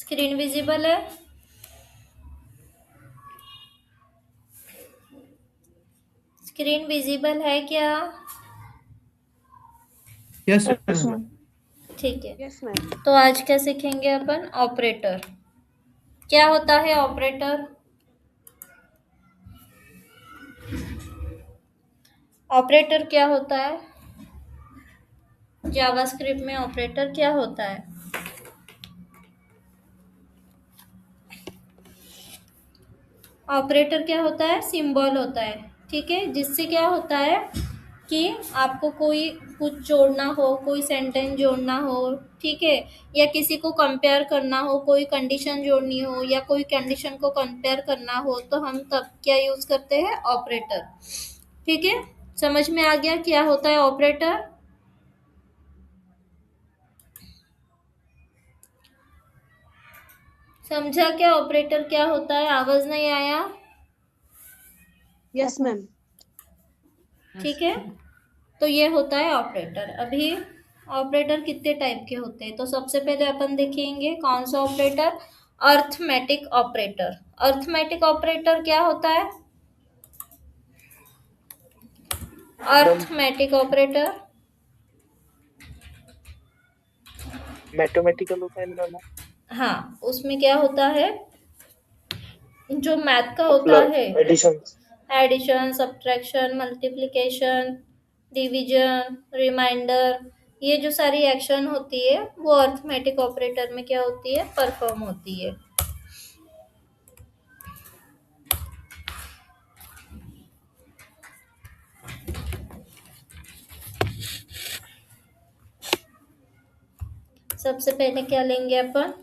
Screen visible है? Screen visible है क्या? यस ठीक है। Yes ma'am. तो आज क्या सीखेंगे अपन? ऑपरेटर। क्या होता है ऑपरेटर? ऑपरेटर क्या होता है? जावास्क्रिप्ट में ऑपरेटर क्या होता है? ऑपरेटर क्या होता है? सिंबल होता है। ठीक है, जिससे क्या होता है कि आपको कोई कुछ जोड़ना हो, कोई सेंटेंस जोड़ना हो, ठीक है, या किसी को कंपेयर करना हो, कोई कंडीशन जोड़नी हो या कोई कंडीशन को कंपेयर करना हो, तो हम तब क्या यूज करते हैं? ऑपरेटर। ठीक है, समझ में आ गया क्या होता है ऑपरेटर? समझा क्या ऑपरेटर क्या होता है? आवाज नहीं आया? Yes ma'am. ठीक है, तो ये होता है ऑपरेटर। अभी ऑपरेटर कितने टाइप के होते हैं? तो सबसे पहले अपन देखेंगे कौन सा operator? Arithmetic operator. Arithmetic operator क्या होता है? अर्थमेटिक ऑपरेटर मैथमेटिकल होता है मैम। हाँ, उसमें क्या होता है? जो मैथ का होता है, addition. Addition, subtraction, multiplication, division, reminder, ये जो सारी एक्शन होती है वो अर्थमेटिक ऑपरेटर में क्या होती है? परफॉर्म होती है। सबसे पहले क्या लेंगे अपन?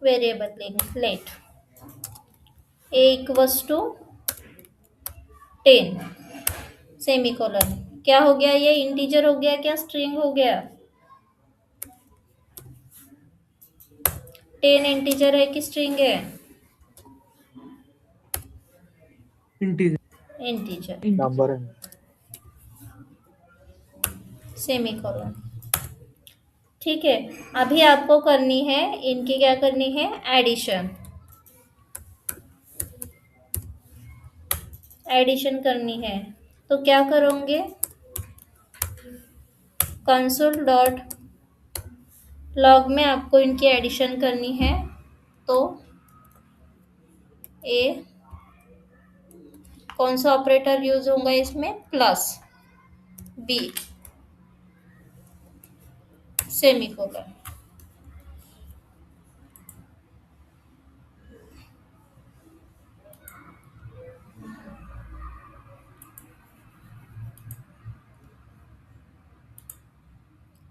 वेरिएबल लेंगे। Let a equals to 10 semicolon. क्या हो गया? ये इंटीजर हो गया क्या स्ट्रिंग हो गया? 10 इंटीजर है कि स्ट्रिंग है? इंटीजर। नंबर है। सेमीकोलन। ठीक है, अभी आपको करनी है इनकी, क्या करनी है? एडिशन। एडिशन करनी है तो क्या करोगे? कंसोल डॉट लॉग में आपको इनकी एडिशन करनी है। तो ए कौन सा ऑपरेटर यूज होगा इसमें? Plus b semicolon.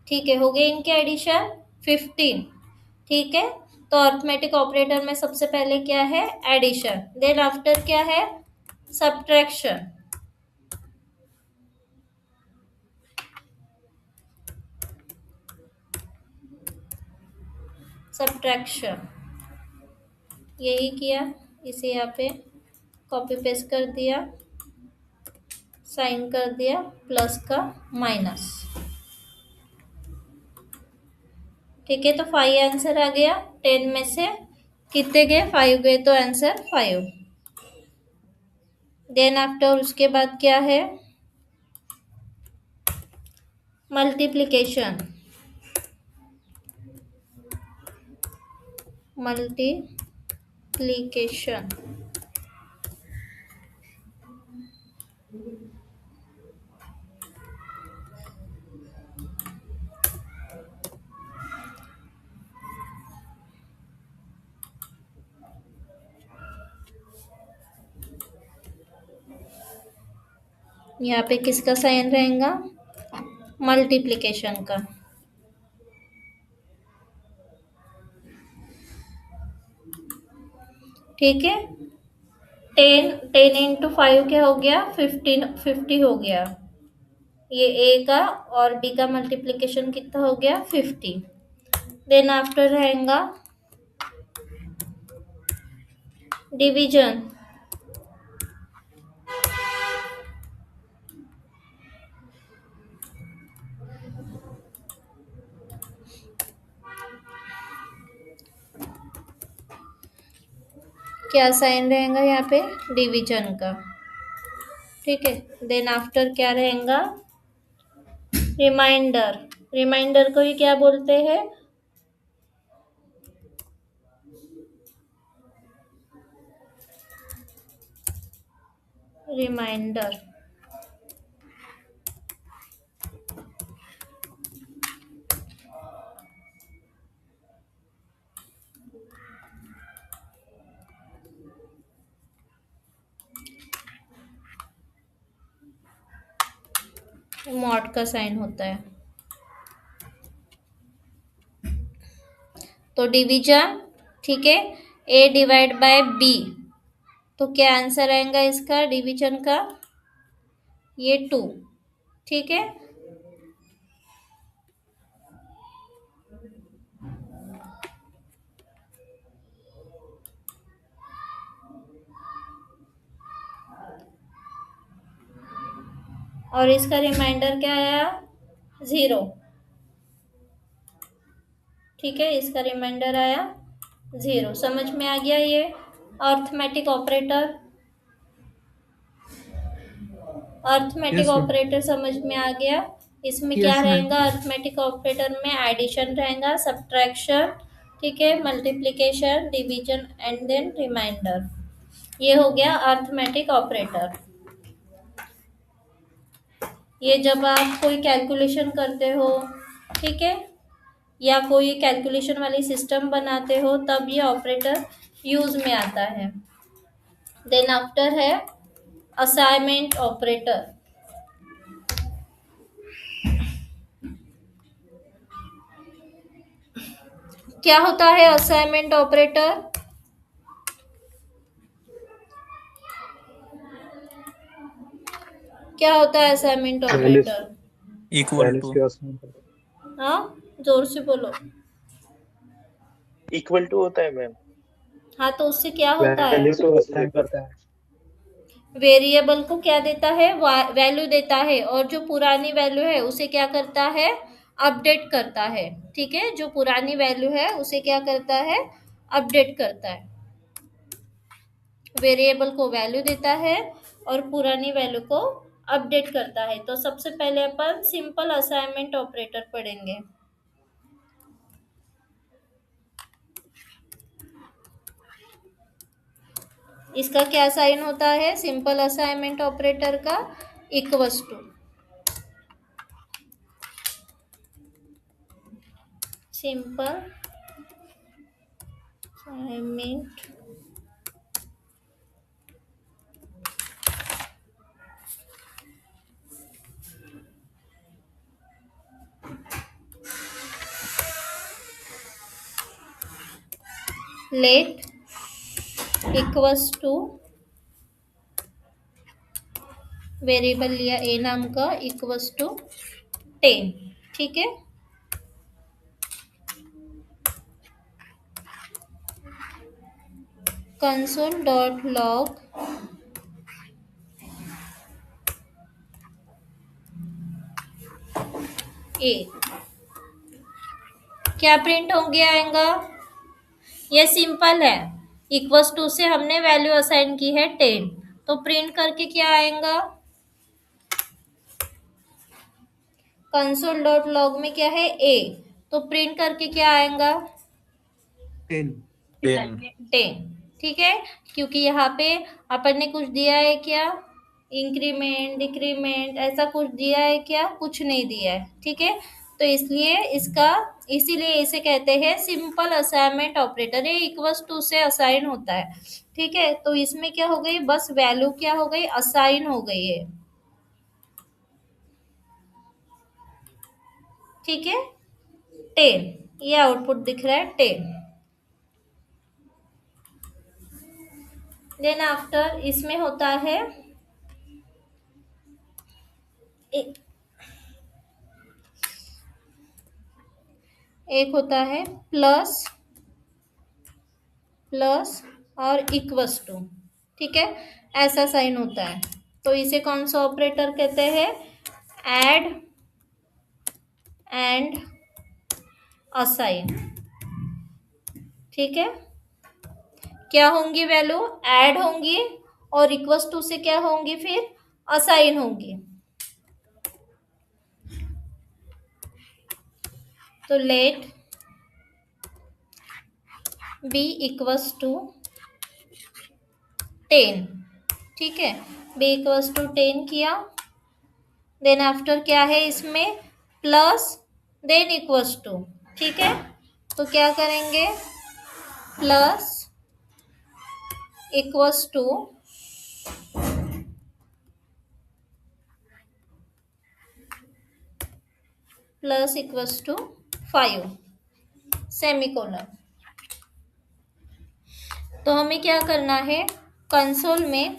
ठीक है, हो गए इनके एडिशन 15। ठीक है, तो अर्थमेटिक ऑपरेटर में सबसे पहले क्या है? एडिशन। देन आफ्टर क्या है? सब्ट्रैक्शन। सब्ट्रैक्शन यही किया, इसे यहाँ पे कॉपी पेस्ट कर दिया, साइन कर दिया, प्लस का माइनस। ठीक है, तो 5 आंसर आ गया। 10 में से कितने गए? 5 गए, तो आंसर 5। देन आफ्टर उसके बाद क्या है? मल्टीप्लिकेशन। मल्टीप्लिकेशन यहाँ पे किसका साइन रहेगा? मल्टीप्लिकेशन का। ठीक है, 10 इंटू 5 क्या हो गया? 15, 50 हो गया। ये ए का और बी का मल्टीप्लिकेशन कितना हो गया? 50। देन आफ्टर रहेगा डिवीजन। क्या साइन रहेगा यहाँ पे? डिवीजन का। ठीक है, देन आफ्टर क्या रहेगा? रिमाइंडर। रिमाइंडर को ही क्या बोलते हैं? रिमाइंडर। मॉड का साइन होता है। तो डिवीजन, ठीक है, ए डिवाइड बाय बी, तो क्या आंसर आएगा इसका डिवीजन का? ये 2। ठीक है, और इसका रिमाइंडर क्या आया? 0। ठीक है, इसका रिमाइंडर आया 0। समझ में आ गया ये arithmetic operator? Arithmetic yes ma'am. Operator समझ में आ गया? इसमें क्या यस मैम। रहेगा? अर्थमेटिक ऑपरेटर में एडिशन रहेगा, सब्ट्रैक्शन, ठीक है, multiplication, division and then reminder. ये हो गया अर्थमेटिक ऑपरेटर। ये जब आप कोई कैलकुलेशन करते हो, ठीक है, या कोई कैलकुलेशन वाली सिस्टम बनाते हो, तब ये ऑपरेटर यूज में आता है। देन आफ्टर है असाइनमेंट ऑपरेटर। क्या होता है असाइनमेंट ऑपरेटर? क्या होता है assignment values operator? Equal values to. के असाइन करता हाँ, जोर से बोलो। इक्वल टू होता है मैम। हाँ, तो उससे क्या है, होता है? वैल्यू को असाइन करता है। वेरिएबल को क्या देता है? वैल्यू देता है, और जो पुरानी वैल्यू है उसे क्या करता है? अपडेट करता है। ठीक है, जो पुरानी वैल्यू है उसे क्या करता है? अपडेट करता है। वेरिएबल को वैल्यू देता है और पुरानी वैल्यू को अपडेट करता है। तो सबसे पहले अपन सिंपल असाइनमेंट ऑपरेटर पढ़ेंगे। इसका क्या साइन होता है सिंपल असाइनमेंट ऑपरेटर का? Equals to. Simple assignment let equals to, variable लिया ए नाम का, इक्वल्स टू 10। ठीक है, कंसोल डॉट लॉग ए, क्या प्रिंट हो गया आएगा? ये सिंपल है। इक्वल्स टू से हमने वैल्यू असाइन की है 10, तो प्रिंट करके क्या आएगा? कंसोल डॉट लॉग में क्या है? ए, तो प्रिंट करके क्या आएगा? 10। 10। ठीक है, क्योंकि यहाँ पे अपन ने कुछ दिया है क्या? इंक्रीमेंट, डिक्रीमेंट, ऐसा कुछ दिया है क्या? कुछ नहीं दिया है। ठीक है, तो इसलिए इसीलिए इसे कहते हैं सिंपल असाइनमेंट ऑपरेटर। ये इक्वल्स टू से असाइन होता है। ठीक है, तो इसमें क्या हो गई? बस वैल्यू क्या हो गई? असाइन हो गई है। ठीक है, 10, ये आउटपुट दिख रहा है 10। देन आफ्टर इसमें होता है एक होता है प्लस और इक्वल्स टू। ठीक है, ऐसा साइन होता है। तो इसे कौन सा ऑपरेटर कहते हैं? Add and assign. ठीक है, क्या होंगी वैल्यू, ऐड होंगी, और इक्वल्स टू से क्या होंगी फिर, असाइन होंगी। तो लेट बी इक्वल्स टू 10, ठीक है, बी इक्वल्स टू 10 किया, देन आफ्टर क्या है इसमें, प्लस, देन इक्वल्स टू, ठीक है। तो क्या करेंगे, plus equals to plus equals to 5 semicolon. तो हमें क्या करना है, कंसोल में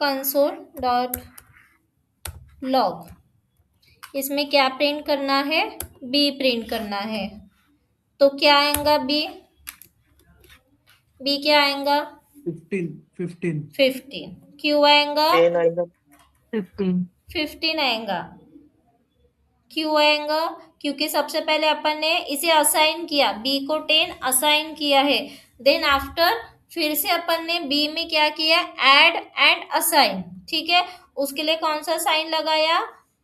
कंसोल डॉट लॉग, इसमें क्या प्रिंट करना है, बी प्रिंट करना है। तो क्या आएगा बी, बी क्या आएगा, 15 15, क्यों आएगा, 10 आएगा, 15 आएगा, क्यों आएगा, क्योंकि सबसे पहले अपन ने इसे असाइन किया, बी को 10 असाइन किया है, देन आफ्टर फिर से अपन ने बी में क्या किया, ऐड एंड असाइन, ठीक है। उसके लिए कौन सा साइन लगाया,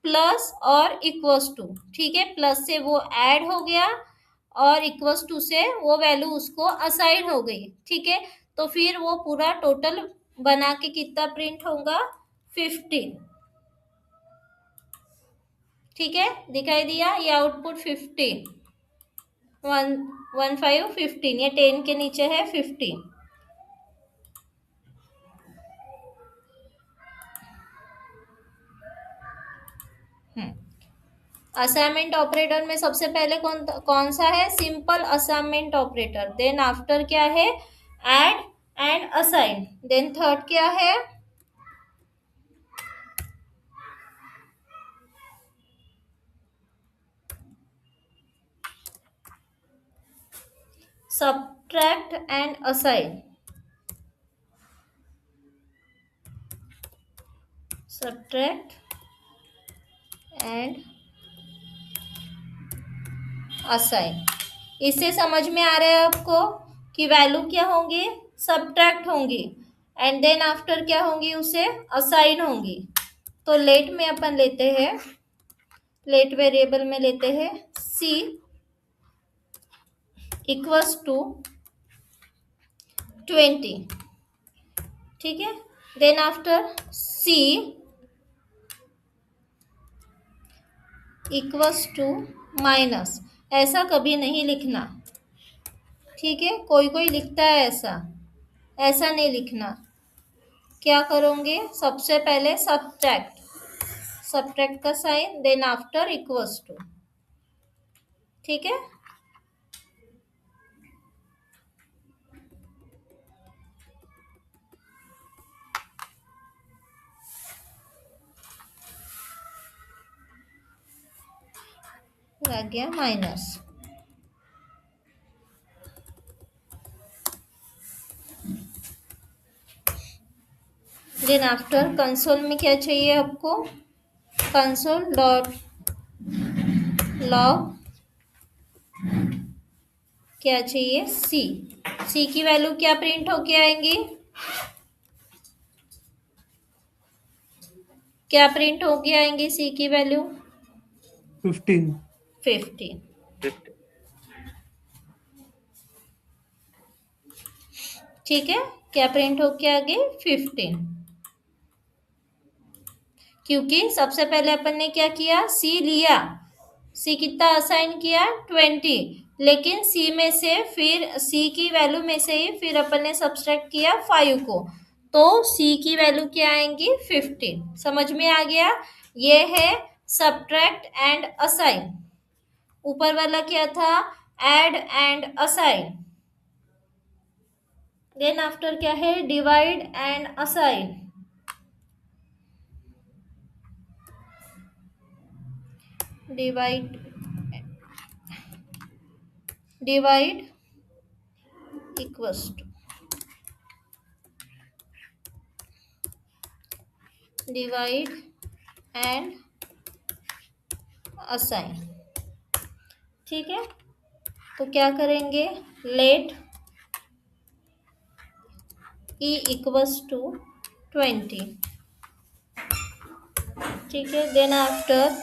प्लस और इक्वल्स टू, ठीक है, प्लस से वो ऐड हो गया और इक्वल्स टू से वो वैल्यू उसको असाइन हो गई, ठीक है। तो फिर वो पूरा टोटल बना के कितना प्रिंट होगा, 15, ठीक है, दिखाई दिया, ये आउटपुट 15, 1 5 15, ये 10 के नीचे है 15। असाइनमेंट ऑपरेटर में सबसे पहले कौन सा है, simple assignment operator, then after क्या है, add and assign, then third क्या है, subtract and assign, subtract and assign। इससे समझ में आ रहा है आपको कि वैल्यू क्या होंगी, सब्ट्रैक्ट होंगी, एंड देन आफ्टर क्या होंगी, उसे असाइन होंगी। तो लेट में अपन लेते हैं, लेट वेरिएबल में लेते हैं c इक्वल्स टू 20, ठीक है, then after c equals to minus, ऐसा कभी नहीं लिखना, ठीक है, कोई कोई लिखता है ऐसा, ऐसा नहीं लिखना। क्या करोगे, सबसे पहले सब्ट्रैक्ट, सब्ट्रैक्ट का sign, then after equals to, ठीक है। लग गया माइनस, देन आफ्टर कंसोल में क्या चाहिए आपको, कंसोल डॉट लॉग क्या चाहिए, सी की वैल्यू क्या प्रिंट होके आएंगी, क्या प्रिंट होके आएंगी सी की वैल्यू, 15 15, ठीक है, क्या प्रिंट होके आ गई, 15, क्योंकि सबसे पहले अपन ने क्या किया, सी लिया, सी कितना असाइन किया, 20, लेकिन सी में से फिर सी की वैल्यू में से ही फिर अपन ने सब्सट्रैक्ट किया 5 को, तो सी की वैल्यू क्या आएंगी, 15। समझ में आ गया, ये है सब्ट्रैक्ट एंड असाइन। ऊपर वाला क्या था, add and assign, then after क्या है, divide and assign, divide equals to divide and assign, ठीक है। तो क्या करेंगे, लेट E equals to 20. ठीक है, then after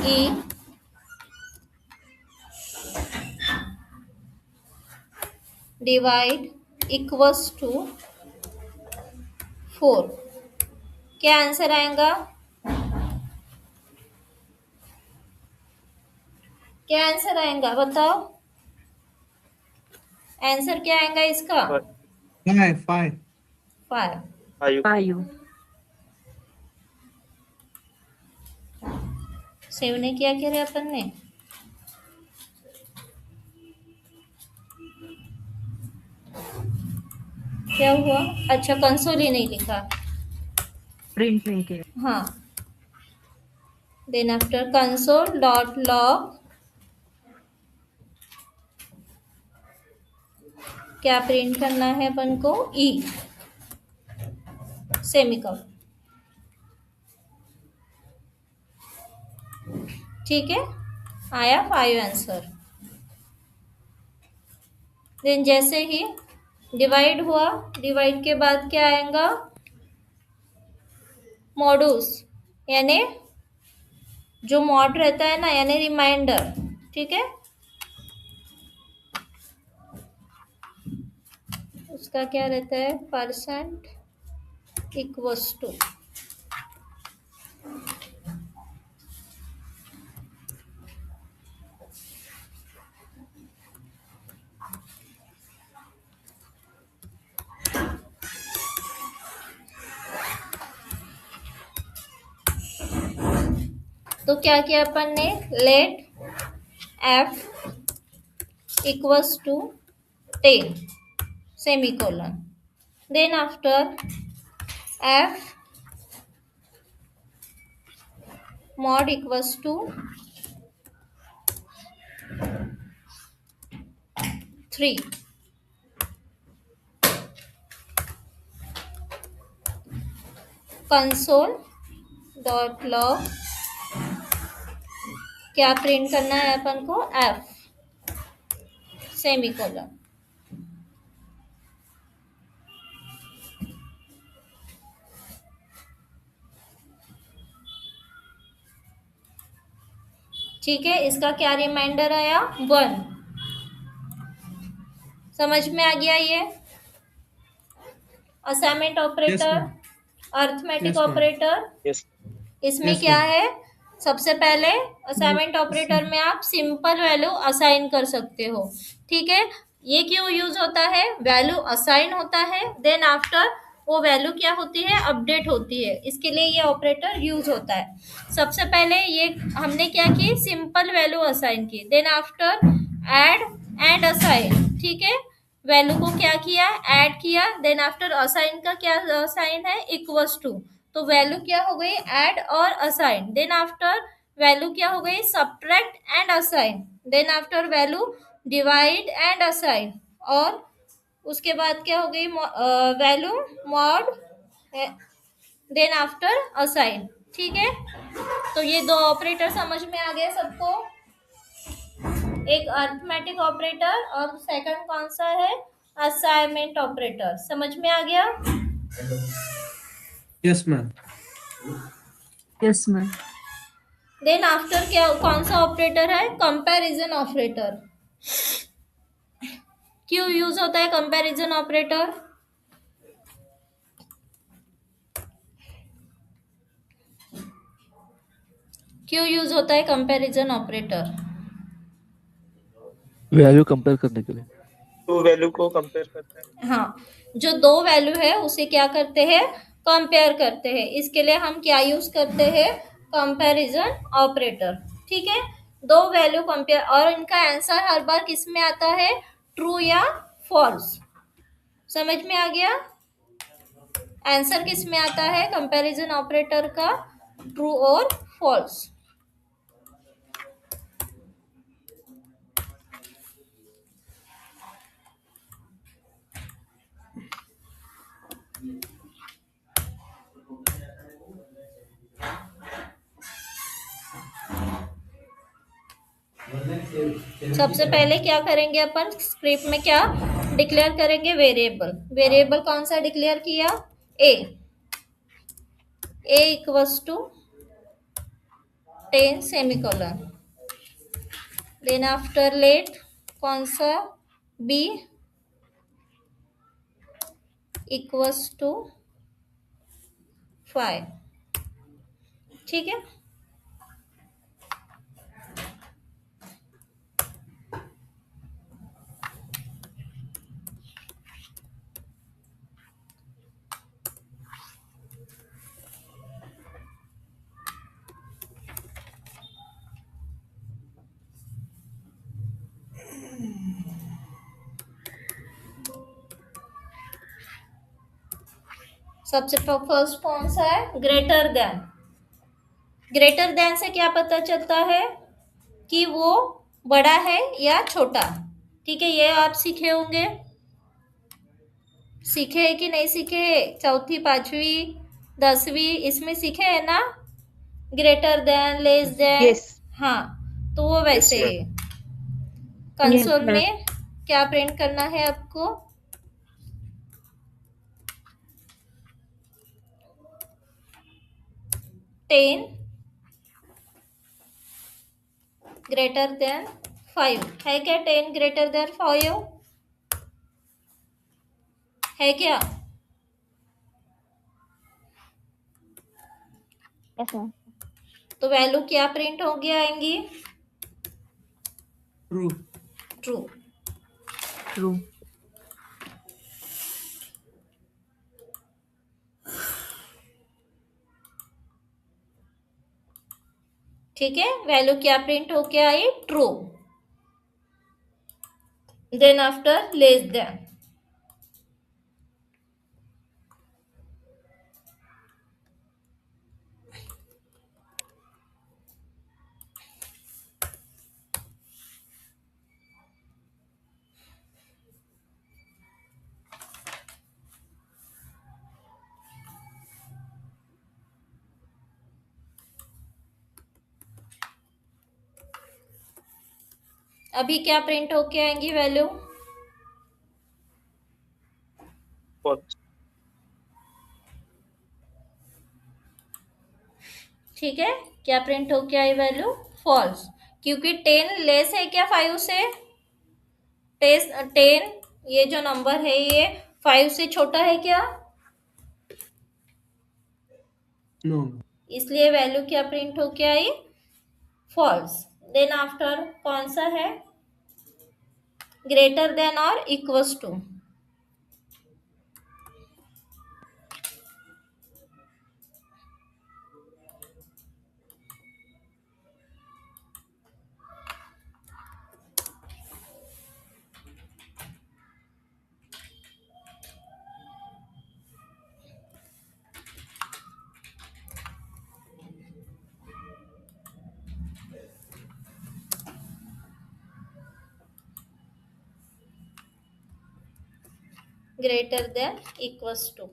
E divide equals to 4. क्या आंसर आएगा? क्या आंसर आएगा बताओ? आंसर क्या आएगा इसका? 5 5 5. 5 सेव ने क्या किया अपन ने? क्या हुआ? अच्छा, कंसोल ही नहीं लिखा. प्रिंट नहीं किया. हाँ, then after console dot log क्या प्रिंट करना है अपन को? E semicolon. ठीक है, आया 5 आंसर. देन जैसे ही डिवाइड हुआ, डिवाइड के बाद क्या आएगा? मॉड्यूस, यानी जो मॉड रहता है ना, यानी रिमाइंडर. ठीक है, उसका क्या रहता है? Percent equals to. तो क्या किया अपन ने? Let f equals to 10 semicolon. Then after f mod equals to 3. Console dot log क्या प्रिंट करना है अपन को? F semicolon. ठीक है, इसका क्या रिमाइंडर आया? 1. समझ में आ गया ये? Assignment operator, ma'am. Arithmetic Yes, ma'am. Operator. Yes. इसमें Yes, क्या ma'am. है? सबसे पहले असाइनमेंट ऑपरेटर में आप सिंपल वैल्यू असाइन कर सकते हो. ठीक है, ये क्यों यूज होता है? वैल्यू असाइन होता है, देन आफ्टर वो वैल्यू क्या होती है? अपडेट होती है. इसके लिए ये ऑपरेटर यूज होता है. सबसे पहले ये हमने क्या की? सिंपल वैल्यू असाइन की. Then after add and assign. ठीक है, वैल्यू को क्या किया? ऐड किया. देन आफ्टर असाइन का क्या साइन है? Equals to. तो वैल्यू क्या हो गई? ऐड और असाइन. देन आफ्टर वैल्यू क्या हो गई? Subtract and assign. Then after value divide and assign. और उसके बाद क्या हो गई? Value mod, then after assign. ठीक है, तो ये दो ऑपरेटर समझ में आ गए सबको? एक अर्थमेटिक ऑपरेटर और सेकंड कौन सा है? Assignment operator. समझ में आ गया? Yes, ma'am. Yes ma'am. Then after क्या, कौन सा ऑपरेटर है? Comparison operator. क्यों यूज होता है कंपैरिजन ऑपरेटर? क्यों यूज होता है कंपैरिजन ऑपरेटर? वैल्यू कंपेयर करने के लिए. तो वैल्यू को कंपेयर करते हैं. हाँ, जो दो वैल्यू है उसे क्या करते हैं? कंपेयर करते हैं. इसके लिए हम क्या यूज करते हैं? Comparison operator. ठीक है, दो वैल्यू कंपेयर, और इनका आंसर हर बार किस में आता है? ट्रू या फॉल्स. समझ में आ गया? आंसर किस में आता है कंपैरिजन ऑपरेटर का? ट्रू और फॉल्स. सबसे पहले क्या करेंगे अपन? स्क्रिप्ट में क्या डिक्लेयर करेंगे वेरिएबल। वेरिएबल कौन सा डिक्लेयर किया? A equals to 10 semicolon. Then after let कौन सा? B equals to 5। ठीक है, सबसे फर्स्ट कौन सा है? Greater then. ग्रेटर देन से क्या पता चलता है कि वो बड़ा है या छोटा? ठीक है, ये आप सीखे होंगे। सीखे है कि नहीं सीखे? चौथी, पांचवी, 10वीं इसमें सीखे है ना? Greater than, less than. Yes. हाँ, तो वो वैसे Yes, ही कंसोल ma'am. में क्या प्रिंट करना है आपको? 10 ग्रेटर देन 5 है क्या? 10 ग्रेटर देन 5 है क्या? Yes, ma'am. तो वैल्यू क्या प्रिंट हो गया आएंगी? True. ट्रू। True. ठीक है, वैल्यू क्या प्रिंट हो के आई? True. Then after less than अभी क्या प्रिंट होके आएंगी वैल्यू? false, ठीक है, क्या प्रिंट होके आई वैल्यू? फॉल्स। क्योंकि 10 लेस है क्या 5 से? 10 ये जो नंबर है ये 5 से छोटा है क्या? No. इसलिए वैल्यू क्या प्रिंट होके आई? फॉल्स। देन आफ्टर कौन सा है? ग्रेटर देन और equals to. Greater than equals to.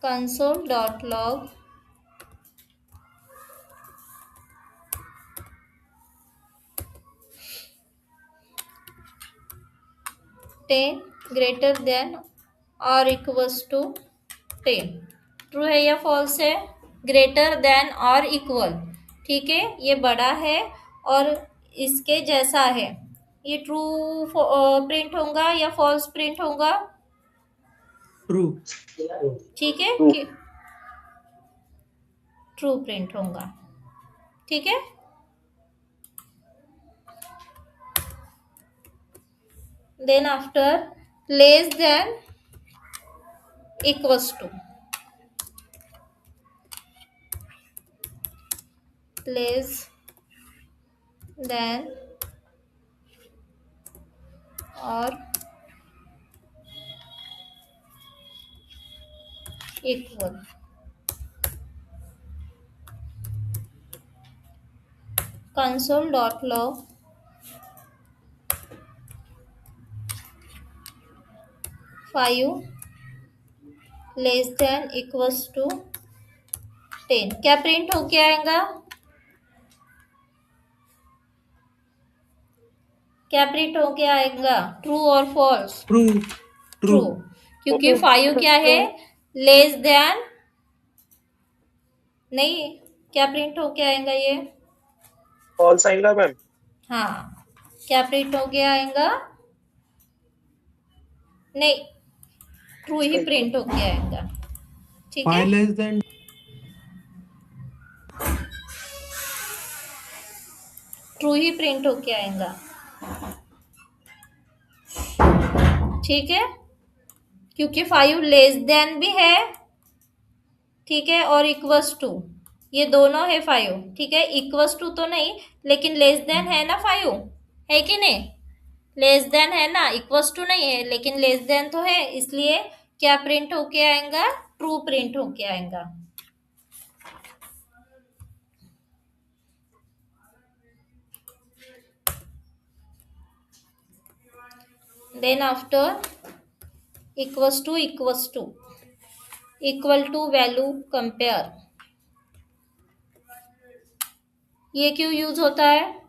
console.log ten greater than और इक्वल्स टू 10। ट्रू है या फॉल्स है? ग्रेटर देन और इक्वल। ठीक है, ये बड़ा है और इसके जैसा है। ये ट्रू प्रिंट होगा या फॉल्स प्रिंट होगा? True. ठीक है, True. कि ट्रू प्रिंट होगा। ठीक है, then after less than equals to. Less than और equal. console.log five less than equals to 10। क्या प्रिंट होके आएगा? क्या प्रिंट होके आएगा? ट्रू और फॉल्स? ट्रू ट्रू, ट्रू क्योंकि 5 क्या है? लेस देन नहीं, क्या प्रिंट होके आएगा ये? फॉल्स आएगा मैम। हाँ, क्या प्रिंट होके आएगा? नहीं, ट्रू ही प्रिंट होके आएगा। ठीक है, 5 लेस देन ट्रू ही प्रिंट होके आएगा। ठीक है, क्योंकि 5 लेस देन भी है, ठीक है, और इक्वल्स टू, ये दोनों है 5, ठीक है। इक्वल्स टू तो नहीं, लेकिन लेस देन है ना 5, है कि नहीं? लेस देन है ना, इक्वल्स टू नहीं है, लेकिन लेस देन तो है, इसलिए क्या प्रिंट होके आएगा? ट्रू प्रिंट होके आएगा। Then after equals to equal to value compare, ये क्यों यूज होता है?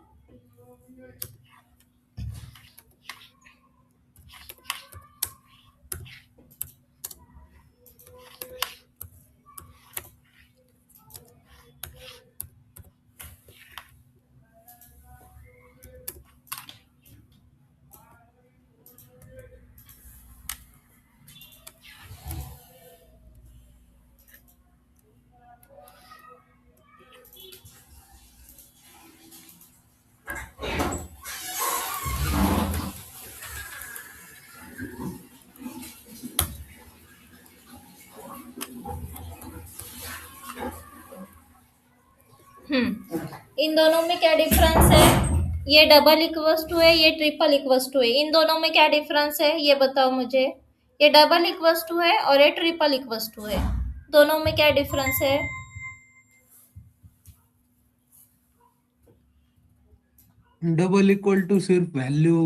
इन दोनों में क्या डिफरेंस है? ये डबल इक्वल्स टू है, ये ट्रिपल इक्वल्स टू है। इन दोनों में क्या डिफरेंस है ये बताओ मुझे। ये डबल इक्वल्स टू है और ये ट्रिपल इक्वल्स टू है, दोनों में क्या डिफरेंस है? डबल इक्वल टू सिर्फ वैल्यू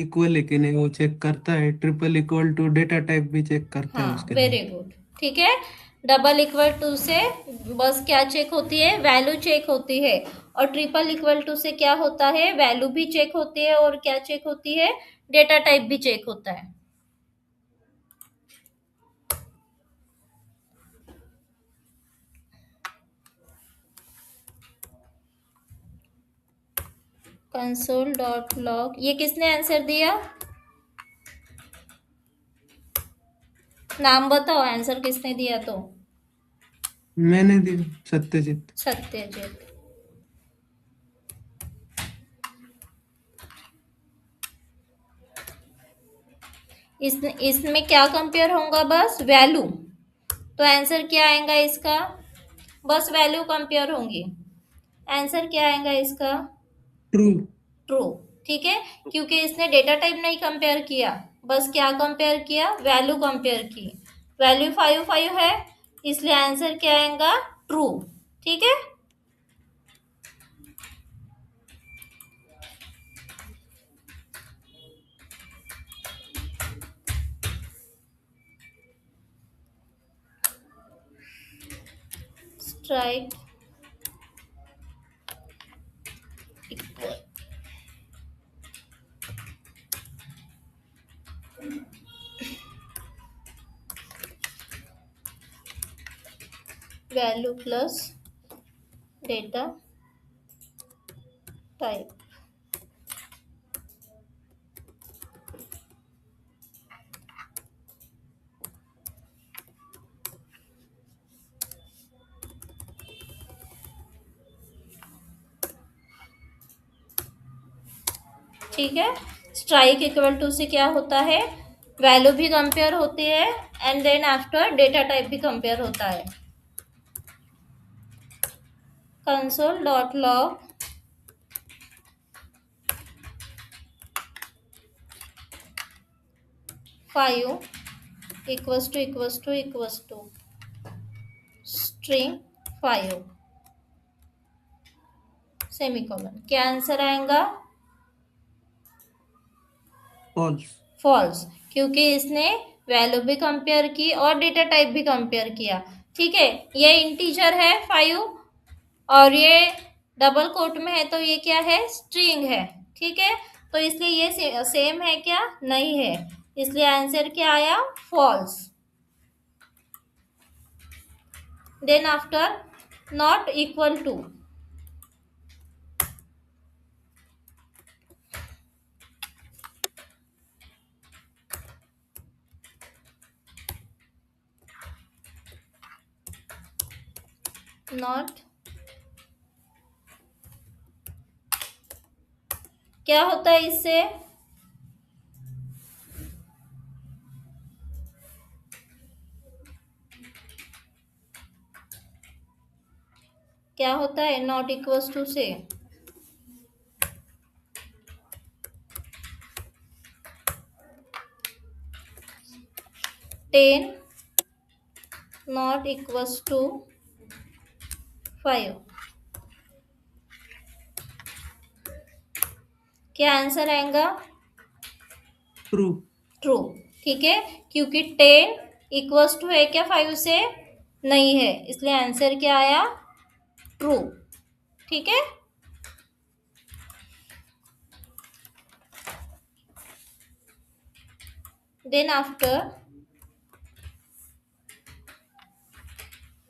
इक्वल है कि नहीं वो चेक करता है, triple equal to data type भी चेक करता है हाँ, उसके वेरी साथ। गुड, ठीक है। डबल इक्वल टू से बस क्या चेक होती है? वैल्यू चेक होती है। और ट्रिपल इक्वल टू से क्या होता है? वैल्यू भी चेक होती है और क्या चेक होती है? डेटा टाइप भी चेक होता है। console.log, ये किसने आंसर दिया? नाम बताओ, आंसर किसने दिया? तो मैंने दी, सत्यजीत। सत्यजीत। इसमें क्या कंपेयर होगा? बस वैल्यू। तो आंसर क्या आएगा इसका? बस वैल्यू कंपेयर होंगी। आंसर क्या आएगा इसका? ट्रू ट्रू, ठीक है, क्योंकि इसने डेटा टाइप नहीं कंपेयर किया, बस क्या कंपेयर किया? वैल्यू कंपेयर की। वैल्यू 5 है, इसलिए आंसर क्या आएगा? ट्रू, ठीक है। Strike equal value plus data type. ठीक है, स्ट्राइक इक्वल टू से क्या होता है? वैल्यू भी कंपेयर होती है and then after data type भी कंपेयर होता है। console.log five equals to string 5 semicolon. क्या आंसर आएगा? फॉल्स। फॉल्स, क्योंकि इसने वैल्यू भी कंपेयर की और डेटा टाइप भी कंपेयर किया। ठीक है, ये इंटीजर है 5 और ये डबल कोट में है, तो ये क्या है? स्ट्रिंग है। ठीक है, तो इसलिए ये सेम है क्या? नहीं है, इसलिए आंसर क्या आया? False. Then after not equal to, not, क्या होता है इससे? क्या होता है नॉट इक्वल्स टू से? 10 नॉट इक्वल्स टू 5। क्या आंसर आएगा? ट्रू। ट्रू। ठीक है, क्योंकि 10 इक्वल्स टू है क्या 5 से? नहीं है, इसलिए आंसर क्या आया? ट्रू। ठीक है, then after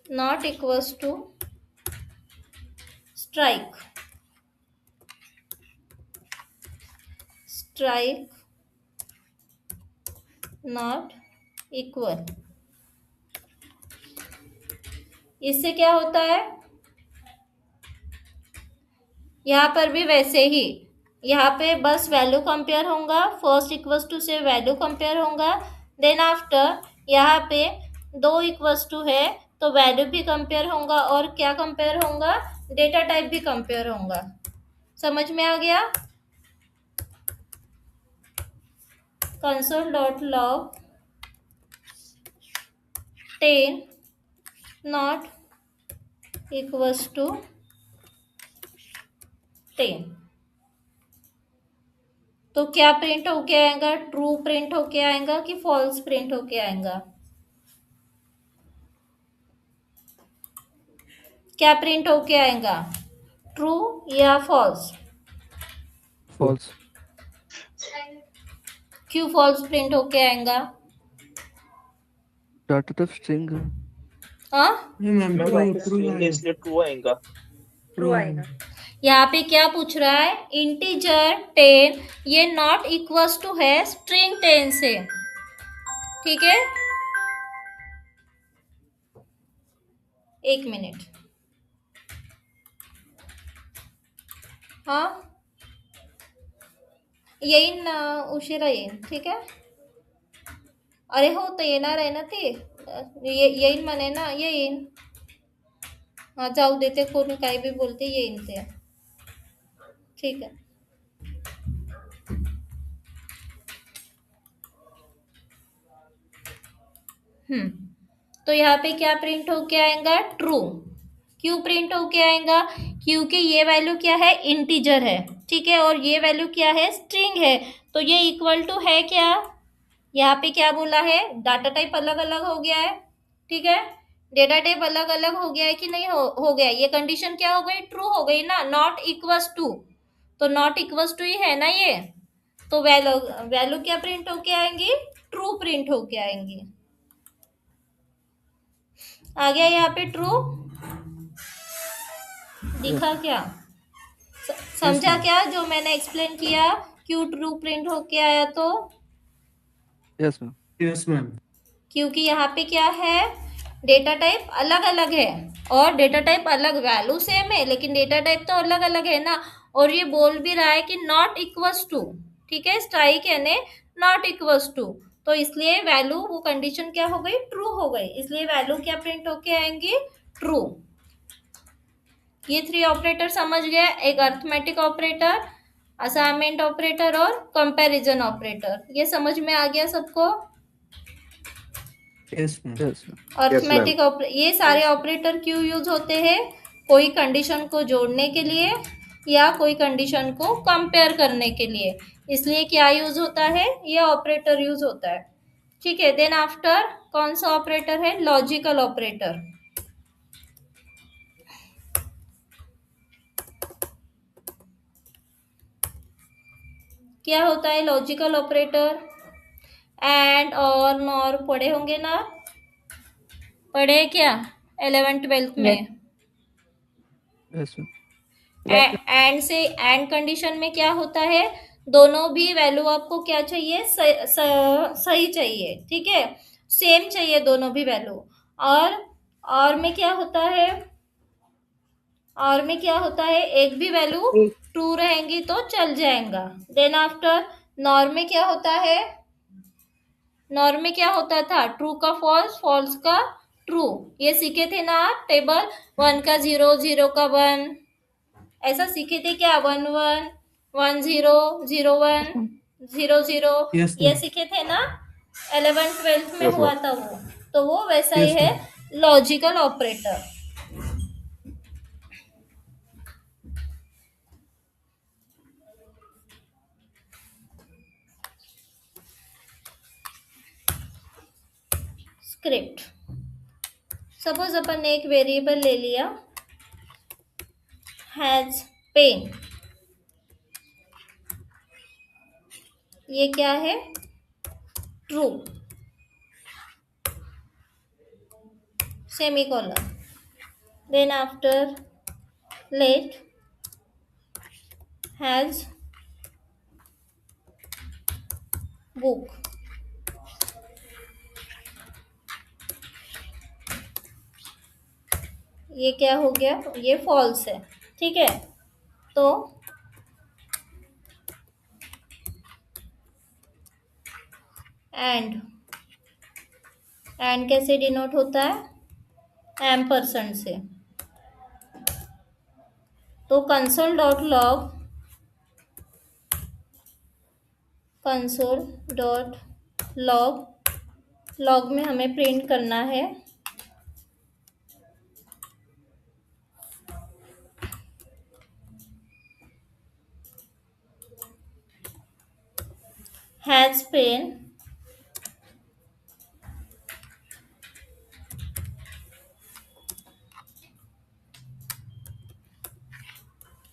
not equals to strike, strike not equal, इससे क्या होता है? यहाँ पर भी वैसे ही, यहाँ पे बस वैल्यू कंपेयर होगा, फर्स्ट इक्वल्स टू से वैल्यू कंपेयर होगा। देन आफ्टर यहाँ पे 2 इक्वल्स टू है तो वैल्यू भी कंपेयर होगा और क्या कंपेयर होगा? डेटा टाइप भी कंपेयर होगा। समझ में आ गया? console.log 10 not equals to 10, तो क्या प्रिंट होके आएगा? ट्रू प्रिंट होके आएगा कि फॉल्स प्रिंट होके आएगा? क्या प्रिंट होके आएगा? ट्रू या फॉल्स? फॉल्स। क्यों फॉल्स प्रिंट होके आएगा? डाटा टाइप स्ट्रिंग है। हाँ, नहीं मैम, मैम ट्रू वैसे ट्रू स्ट्रिंग है आएगा। इसलिए ट्रू आएगा। ट्रू आएगा। यहाँ पे क्या पूछ रहा है? इंटीजर 10 ये नॉट इक्वल्स टू है स्ट्रिंग 10 से। ठीक है, एक मिनट। हाँ, येईन उशिरा येईन। ठीक आहे, अरे हो तर येणार आहे ना ते, येईन म्हणे ना, येईन। हाँ, जाऊ देते, कोणी काही भी बोलते, येईन ते। ठीक है, तो यहाँ पे क्या प्रिंट होके आएगा? ट्रू। क्यों प्रिंट होके आएगा? क्योंकि ये वैल्यू क्या है? इंटीजर है। ठीक है, और ये वैल्यू क्या है? स्ट्रिंग है। तो ये इक्वल टू है क्या? यहाँ पे क्या बोला है? डाटा टाइप अलग अलग हो गया है। ठीक है, डेटा टाइप अलग अलग हो गया है कि नहीं? हो गया। ये कंडीशन क्या हो गई? ट्रू हो गई ना, नॉट इक्वल्स टू। तो नॉट इक्वल्स टू ही है ना ये, तो वैल्यू क्या प्रिंट होके आएंगी? ट्रू प्रिंट होके आएंगी। आ गया यहाँ पे ट्रू? दिखा क्या? समझा क्या जो मैंने एक्सप्लेन किया? क्यों ट्रू प्रिंट होके आया? तो यस मैम। Yes ma'am. क्योंकि यहाँ पे क्या है? डेटा टाइप अलग अलग है और डेटा टाइप अलग, वैल्यू सेम है लेकिन डेटा टाइप तो अलग अलग है ना। और ये बोल भी रहा है कि नॉट इक्वल्स टू। ठीक है, स्ट्राइक यानी नॉट इक्वल्स टू, तो इसलिए वैल्यू, वो कंडीशन क्या हो गई? ट्रू हो गई, इसलिए वैल्यू क्या प्रिंट होके आएंगी? ट्रू। ये 3 ऑपरेटर समझ गए, एक अर्थमेटिक ऑपरेटर, असाइनमेंट ऑपरेटर और कंपैरिजन ऑपरेटर। ये समझ में आ गया सबको? Yes ma'am. Yes ma'am. Arithmetic ये सारे ऑपरेटर क्यों यूज होते हैं? कोई कंडीशन को जोड़ने के लिए, या कोई कंडीशन को कंपेयर करने के लिए, इसलिए क्या यूज होता है, ये ऑपरेटर यूज होता है। ठीक है, देन आफ्टर कौन सा ऑपरेटर है, लॉजिकल ऑपरेटर। क्या होता है लॉजिकल ऑपरेटर, एंड और नॉर पढ़े होंगे ना, पढ़े क्या 11th-12th में। Yes, ma'am. एंड से एंड कंडीशन में क्या होता है, दोनों भी वैल्यू आपको क्या चाहिए, सही चाहिए, ठीक है, सेम चाहिए दोनों भी वैल्यू। और में क्या होता है, और में क्या होता है, एक भी वैल्यू ट्रू रहेंगी तो चल जाएगा। देन आफ्टर नॉर में क्या होता है, नॉर में क्या होता था, ट्रू का फॉल्स, फॉल्स का ट्रू, ये सीखे थे ना आप, टेबल 1 का 0, 0 का 1, ऐसा सीखे थे क्या, 1 1 1 0 0 1 0 0, यस ये मैम। सीखे थे ना, 11th-12th में Yes, हुआ ma'am. था वो, तो वो वैसा ही यस है ma'am. Logical operator. Script, suppose अपन ने एक वेरिएबल ले लिया हैज पेन, ये क्या है, true, semicolon, then after let has book, ये क्या हो गया, ये फॉल्स है, ठीक है। तो एंड कैसे डिनोट होता है, एम्परसेंड से। तो console dot log, console dot log, log में हमें प्रिंट करना है हैज पेन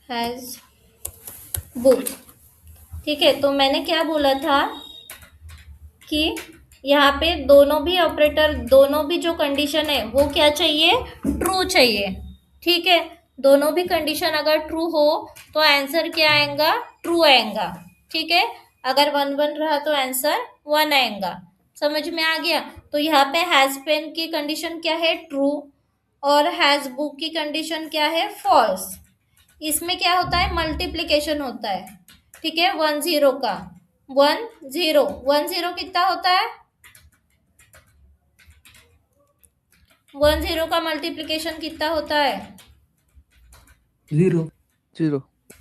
हैज बुक। ठीक है, तो मैंने क्या बोला था कि यहाँ पे दोनों भी ऑपरेटर, दोनों भी जो कंडीशन है वो क्या चाहिए, ट्रू चाहिए। ठीक है, दोनों भी कंडीशन अगर ट्रू हो तो आंसर क्या आएगा, ट्रू आएगा। ठीक है, अगर 1 1 रहा तो आंसर 1 आएगा। समझ में आ गया। तो यहाँ पे हैज पेन की कंडीशन क्या है, ट्रू, और हैज बुक की कंडीशन क्या है, फॉल्स। इसमें क्या होता है, मल्टीप्लिकेशन होता है। ठीक है, 1 0 का 1 0 1 0 कितना होता है, 1 0 का मल्टीप्लिकेशन कितना होता है, 0। 0.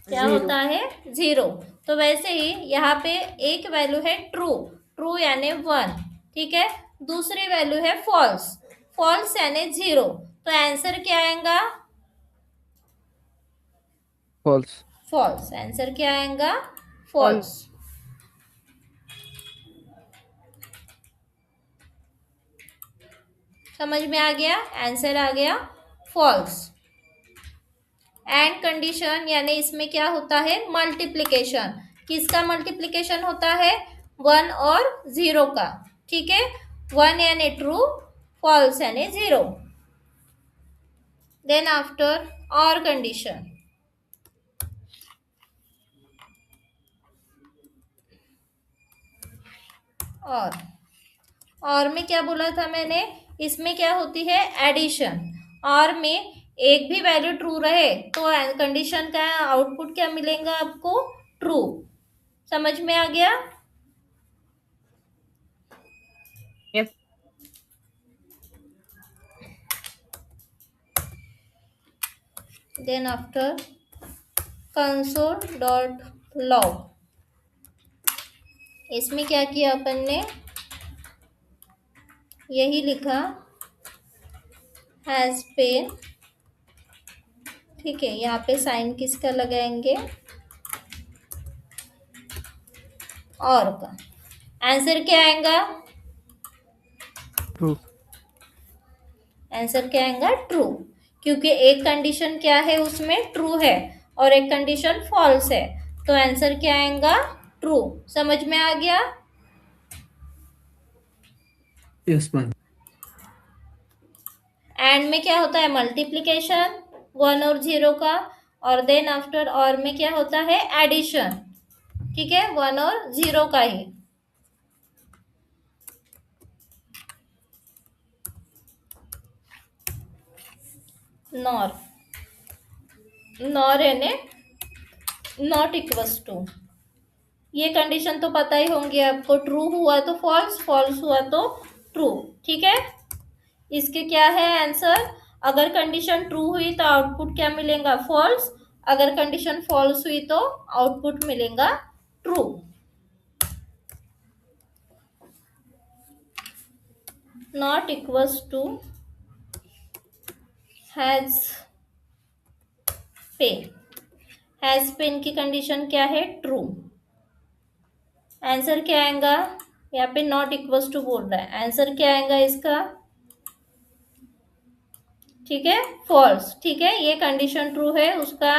क्या होता है, 0। तो वैसे ही यहाँ पे एक वैल्यू है ट्रू, ट्रू यानी 1, ठीक है, दूसरी वैल्यू है फॉल्स, फॉल्स यानी 0। तो आंसर क्या आएगा, False. फॉल्स। आंसर क्या आएगा, फॉल्स। समझ में आ गया, आंसर आ गया फॉल्स। एंड कंडीशन यानी इसमें क्या होता है, मल्टीप्लिकेशन। किसका मल्टीप्लिकेशन होता है, 1 और 0 का। ठीक है, 1 यानी ट्रू, फॉल्स यानी 0। देन आफ्टर और कंडीशन, और में क्या बोला था मैंने, इसमें क्या होती है, एडिशन। और में एक भी वैल्यू ट्रू रहे तो कंडीशन का आउटपुट क्या मिलेगा आपको, ट्रू। समझ में आ गया। Yes. Then after console dot log, इसमें क्या किया अपन ने, यही लिखा हैज पेन ठीक है, यहाँ पे साइन किसका लगाएंगे, और का। आंसर क्या आएगा, True. आंसर क्या आएगा, ट्रू, क्योंकि एक कंडीशन क्या है उसमें, ट्रू है, और एक कंडीशन फॉल्स है, तो आंसर क्या आएगा, ट्रू। समझ में आ गया। Yes ma'am. एंड में क्या होता है, मल्टीप्लिकेशन 1 और 0 का, और देन आफ्टर और में क्या होता है, एडिशन। ठीक है, 1 और 0 का ही। नॉर, नॉर यानी नॉट इक्वल्स टू, ये कंडीशन तो पता ही होंगे आपको, ट्रू हुआ तो फॉल्स, फॉल्स हुआ तो ट्रू। ठीक है, इसके क्या है आंसर, अगर कंडीशन ट्रू हुई तो आउटपुट क्या मिलेगा, फॉल्स, अगर कंडीशन फॉल्स हुई तो आउटपुट मिलेगा true. Not equals to has pen, has pen की कंडीशन क्या है, ट्रू। आंसर क्या आएगा, यहाँ पे नॉट इक्वल्स टू बोल रहा है, आंसर क्या आएगा इसका, ठीक है, फॉल्स। ठीक है, ये कंडीशन ट्रू है, उसका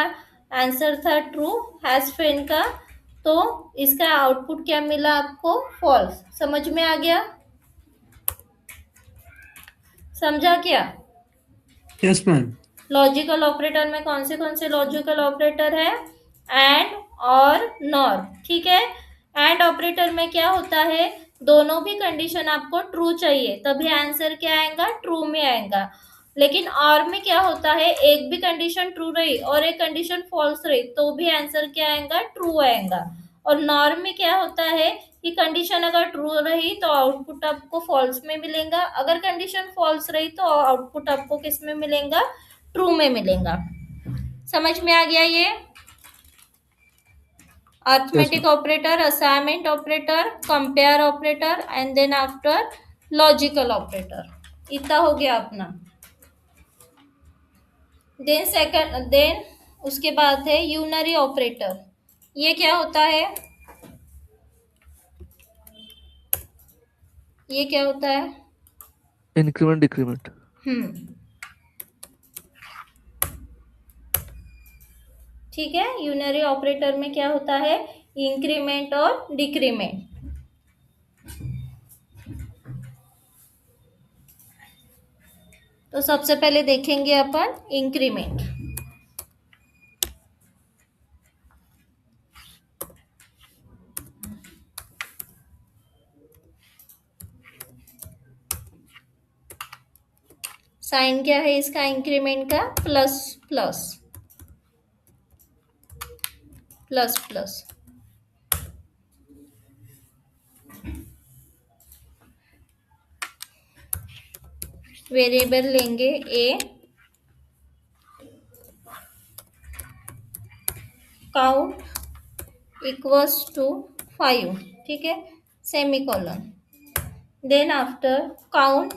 आंसर था ट्रू, हैज पेन का, तो इसका आउटपुट क्या मिला आपको, फॉल्स। समझ में आ गया, समझा क्या। Yes ma'am. लॉजिकल ऑपरेटर में कौन से लॉजिकल ऑपरेटर है, एंड और नॉर। ठीक है, एंड ऑपरेटर में क्या होता है, दोनों भी कंडीशन आपको ट्रू चाहिए, तभी आंसर क्या आएगा, ट्रू में आएगा। लेकिन और में क्या होता है, एक भी कंडीशन ट्रू रही और एक कंडीशन फॉल्स रही तो भी आंसर क्या आएगा, ट्रू आएगा। और नॉर में क्या होता है कि कंडीशन अगर ट्रू रही तो आउटपुट आपको फॉल्स में मिलेगा, अगर कंडीशन फॉल्स रही तो आउटपुट आपको किस में मिलेगा, ट्रू में मिलेगा। समझ में आ गया ये। Arithmetic operator, assignment operator, compare operator, and then after logical operator, इतना हो गया अपना। देन उसके बाद है यूनरी ऑपरेटर। ये क्या होता है, ये क्या होता है, Increment, decrement. ठीक है, यूनरी ऑपरेटर में क्या होता है, इंक्रीमेंट और डिक्रीमेंट। तो सबसे पहले देखेंगे अपन इंक्रीमेंट। साइन क्या है इसका, इंक्रीमेंट का plus plus plus plus. Variable लेंगे ए, काउंट इक्वल्स टू 5, ठीक है, semicolon. Then after count,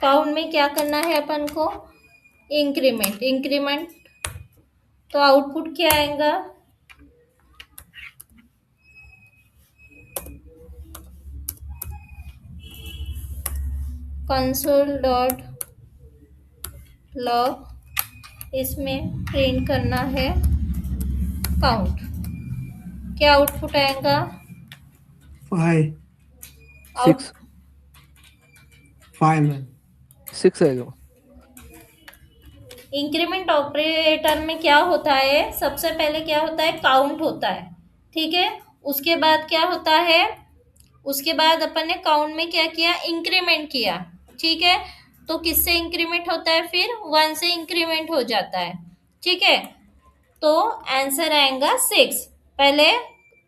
count में क्या करना है अपन को, इंक्रीमेंट, इंक्रीमेंट, तो आउटपुट क्या आएगा, कंसोल डॉट लॉग, इसमें प्रिंट करना है काउंट, क्या आउटपुट आएगा, 5 6. 5 मैम। 6 आएगा। इंक्रीमेंट ऑपरेटर में क्या होता है, सबसे पहले क्या होता है, काउंट होता है, ठीक है, उसके बाद क्या होता है, उसके बाद अपन ने काउंट में क्या किया, इंक्रीमेंट किया, ठीक है, तो किससे इंक्रीमेंट होता है, फिर 1 से इंक्रीमेंट हो जाता है, ठीक है, तो आंसर आएगा 6। पहले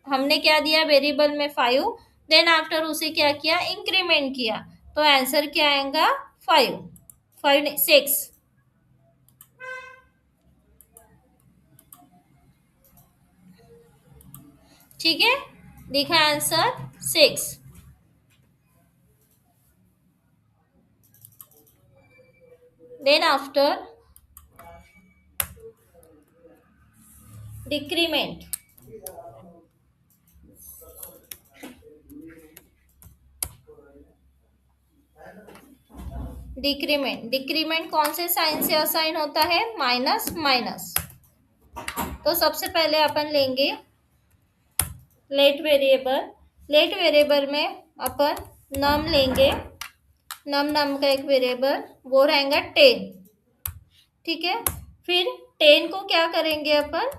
हमने क्या दिया, वेरिएबल में 5, देन आफ्टर उसे क्या किया, इंक्रीमेंट किया, तो आंसर क्या आएगा, 5, 5 नहीं 6। ठीक है, देखा answer 6। then after decrement, decrement कौन से साइन से असाइन होता है? Minus minus. तो सबसे पहले अपन लेंगे लेट वेरिएबल में अपन नम लेंगे, नम का एक वेरिएबल, वो रहेगा 10, ठीक है। फिर 10 को क्या करेंगे अपन?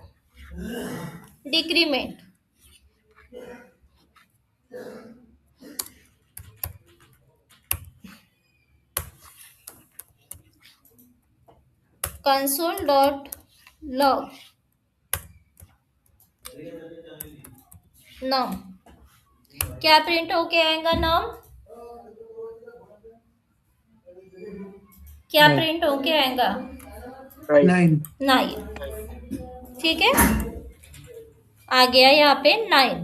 डिक्रीमेंट, कंसोल डॉट लॉग नम, क्या प्रिंट होके आएगा? नम क्या Nine. प्रिंट होके आएगा? 9 9, ठीक है। आ गया यहाँ पे 9,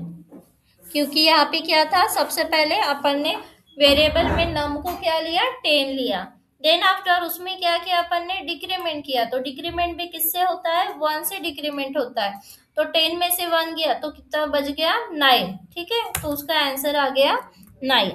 क्योंकि यहाँ पे क्या था, सबसे पहले अपन ने वेरिएबल में नम को क्या लिया? 10 लिया। देन आफ्टर उसमें क्या किया अपन ने? डिक्रीमेंट किया। तो डिक्रीमेंट भी किससे होता है? 1 से डिक्रीमेंट होता है। तो 10 में से 1 गया तो कितना बच गया? 9, ठीक है। तो उसका आंसर आ गया 9।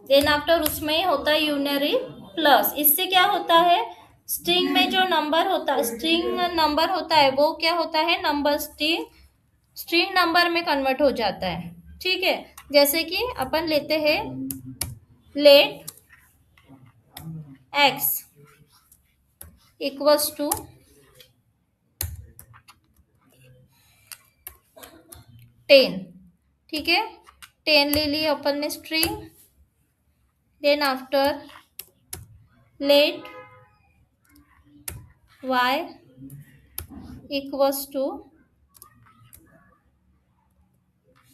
देन आफ्टर उसमें होता है यूनरी प्लस। इससे क्या होता है? स्ट्रिंग में जो नंबर होता है, स्ट्रिंग नंबर होता है, वो क्या होता है? नंबर स्ट्रिंग नंबर में कन्वर्ट हो जाता है, ठीक है। जैसे कि अपन लेते हैं लेट x इक्वल्स टू 10, ठीक है। 10 ले ली अपन ने string. Then after let y equals to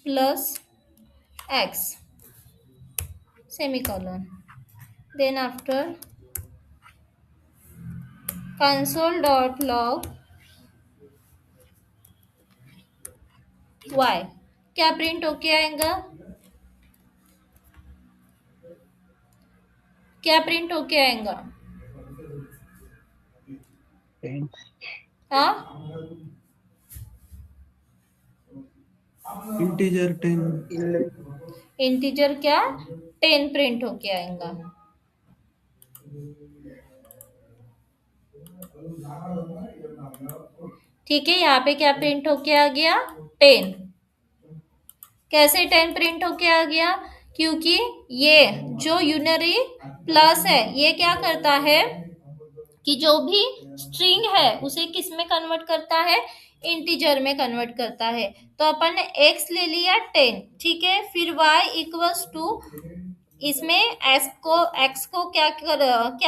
plus x semicolon, then after console dot log y, क्या प्रिंट होके आएगा? क्या प्रिंट होके आएगा? हाँ, इंटीजर 10 इंटीजर क्या? 10 प्रिंट होके आएगा। ठीक है, यहाँ पे क्या प्रिंट होके आ गया? 10। कैसे 10 प्रिंट होके आ गया? क्योंकि ये जो यूनरी प्लस है, ये क्या करता है कि जो भी स्ट्रिंग है उसे किस में कन्वर्ट करता है? इंटीजर में कन्वर्ट करता है। तो अपन ने x ले लिया 10, ठीक है। फिर y इक्वल्स टू, इसमें x को क्या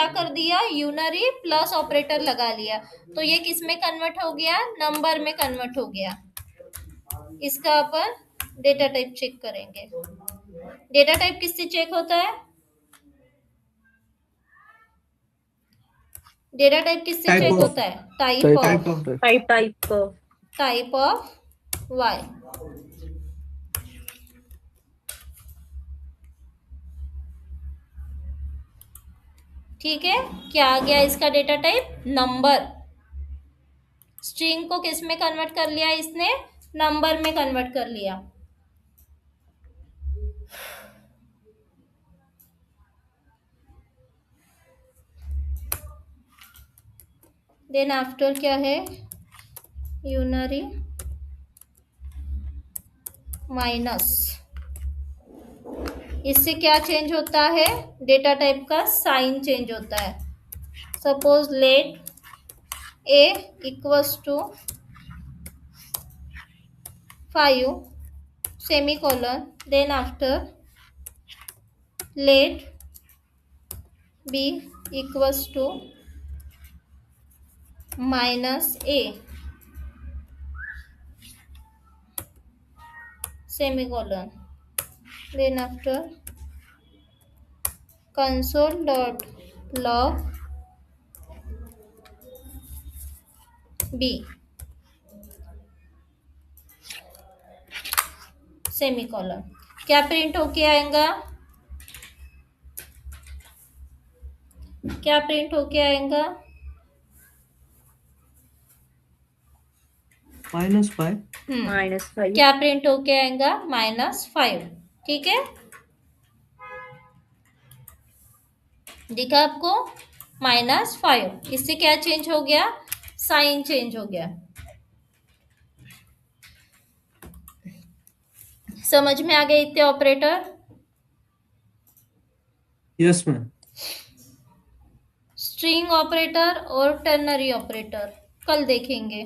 कर दिया? यूनरी प्लस ऑपरेटर लगा लिया। तो ये किस में कन्वर्ट हो गया? नंबर में कन्वर्ट हो गया। इसका अपन डेटा टाइप चेक करेंगे। डेटा टाइप किससे चेक होता है? डेटा टाइप किससे Type चेक of. होता है? Type Type of, of. Type of y, ठीक है। क्या आ गया इसका डेटा टाइप? नंबर। स्ट्रिंग को किस में कन्वर्ट कर लिया इसने? नंबर में कन्वर्ट कर लिया। देन आफ्टर क्या है? Unary minus. इससे क्या चेंज होता है? डेटा टाइप का साइन चेंज होता है। Suppose let a equals to 5 semicolon, then after let b equals to minus a semicolon, then after console dot log b, semicolon. क्या प्रिंट होके आएगा? क्या प्रिंट होके आएगा? -5 -5 क्या प्रिंट होके आएगा? -5। ठीक है, दिखा आपको? -5। इससे क्या चेंज हो गया? साइन चेंज हो गया। समझ में आ गए इतने operator? Yes ma'am. String operator और टर्नरी ऑपरेटर कल देखेंगे।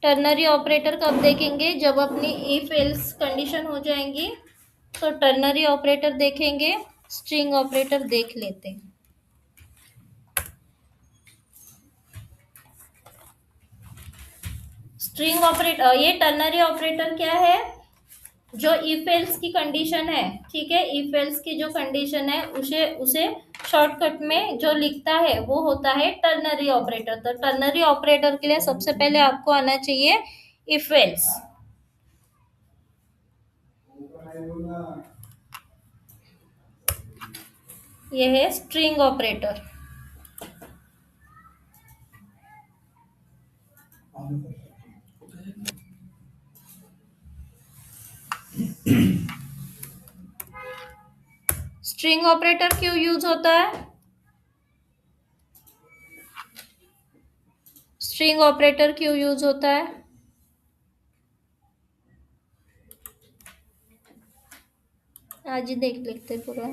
टर्नरी ऑपरेटर कब देखेंगे? जब अपनी इफ एल्स कंडीशन हो जाएंगी तो टर्नरी ऑपरेटर देखेंगे, स्ट्रिंग ऑपरेटर देख लेते हैं। स्ट्रिंग ऑपरेटर, ये टर्नरी ऑपरेटर क्या है? जो इफ एल्स की कंडीशन है, ठीक है, इफ एल्स की जो कंडीशन है उसे शॉर्टकट में जो लिखता है वो होता है टर्नरी ऑपरेटर। तो टर्नरी ऑपरेटर के लिए सबसे पहले आपको आना चाहिए इफ एल्स। ये है स्ट्रिंग ऑपरेटर। स्ट्रिंग ऑपरेटर क्यों यूज होता है? स्ट्रिंग ऑपरेटर क्यों यूज होता है? आज ही देख लेते पूरा।